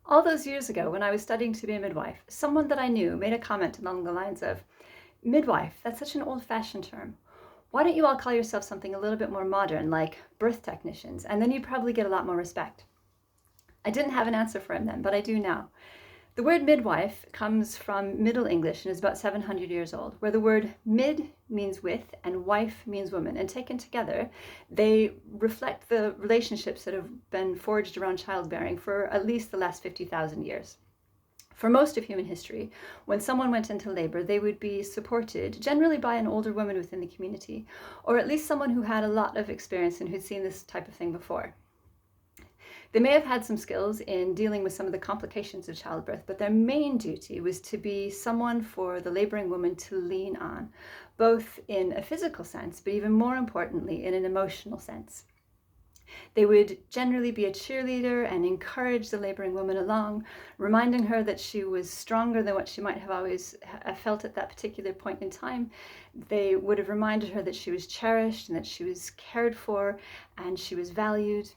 All those years ago, when I was studying to be a midwife, someone that I knew made a comment along the lines of, midwife, that's such an old-fashioned term. Why don't you all call yourself something a little bit more modern, like birth technicians, and then you'd probably get a lot more respect. I didn't have an answer for him then, but I do now. The word midwife comes from Middle English and is about 700 years old, where the word mid means with and wife means woman. And taken together, they reflect the relationships that have been forged around childbearing for at least the last 50,000 years. For most of human history, when someone went into labor, they would be supported generally by an older woman within the community, or at least someone who had a lot of experience and who'd seen this type of thing before. They may have had some skills in dealing with some of the complications of childbirth, but their main duty was to be someone for the laboring woman to lean on, both in a physical sense, but even more importantly, in an emotional sense. They would generally be a cheerleader and encourage the laboring woman along, reminding her that she was stronger than what she might have always felt at that particular point in time. They would have reminded her that she was cherished and that she was cared for and she was valued.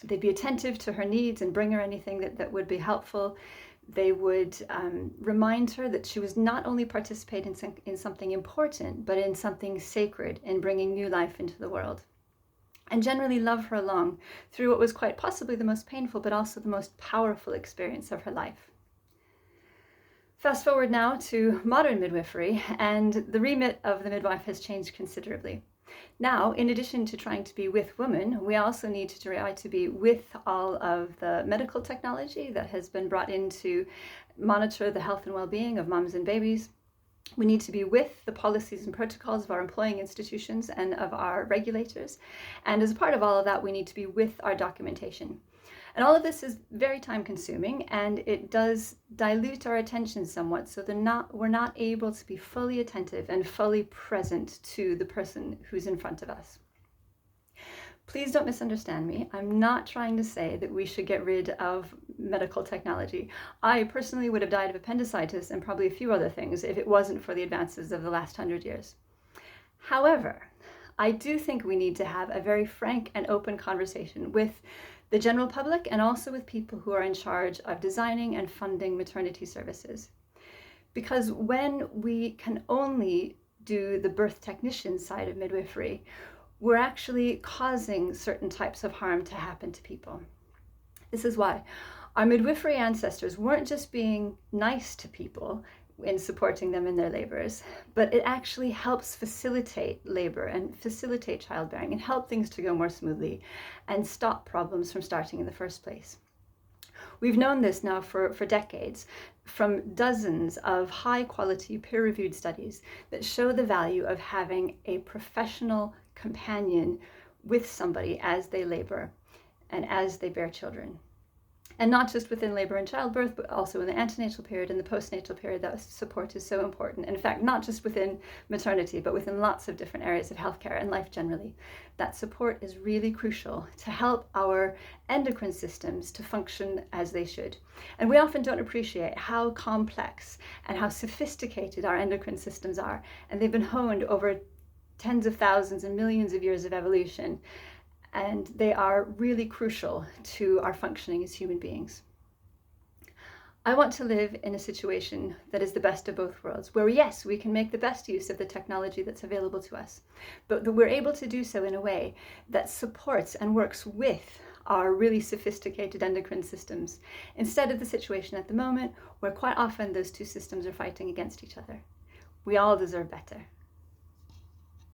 They'd be attentive to her needs and bring her anything that would be helpful. They would remind her that she was not only participating in something important, but in something sacred, in bringing new life into the world. And generally love her along through what was quite possibly the most painful, but also the most powerful experience of her life. Fast forward now to modern midwifery, and the remit of the midwife has changed considerably. Now, in addition to trying to be with women, we also need to try to be with all of the medical technology that has been brought in to monitor the health and well-being of moms and babies. We need to be with the policies and protocols of our employing institutions and of our regulators. And as a part of all of that, we need to be with our documentation. And all of this is very time consuming, and it does dilute our attention somewhat, so we're not able to be fully attentive and fully present to the person who's in front of us. Please don't misunderstand me. I'm not trying to say that we should get rid of medical technology. I personally would have died of appendicitis and probably a few other things if it wasn't for the advances of the last 100 years. However, I do think we need to have a very frank and open conversation with the general public and also with people who are in charge of designing and funding maternity services. Because when we can only do the birth technician side of midwifery, we're actually causing certain types of harm to happen to people. This is why our midwifery ancestors weren't just being nice to people in supporting them in their labors, but it actually helps facilitate labor and facilitate childbearing and help things to go more smoothly and stop problems from starting in the first place. We've known this now for decades from dozens of high-quality peer-reviewed studies that show the value of having a professional companion with somebody as they labor and as they bear children. And not just within labor and childbirth, but also in the antenatal period and the postnatal period. That support is so important. In fact, not just within maternity, but within lots of different areas of healthcare and life generally. That support is really crucial to help our endocrine systems to function as they should. And we often don't appreciate how complex and how sophisticated our endocrine systems are. And they've been honed over tens of thousands and millions of years of evolution. And they are really crucial to our functioning as human beings. I want to live in a situation that is the best of both worlds, where yes, we can make the best use of the technology that's available to us, but that we're able to do so in a way that supports and works with our really sophisticated endocrine systems, instead of the situation at the moment where quite often those two systems are fighting against each other. We all deserve better.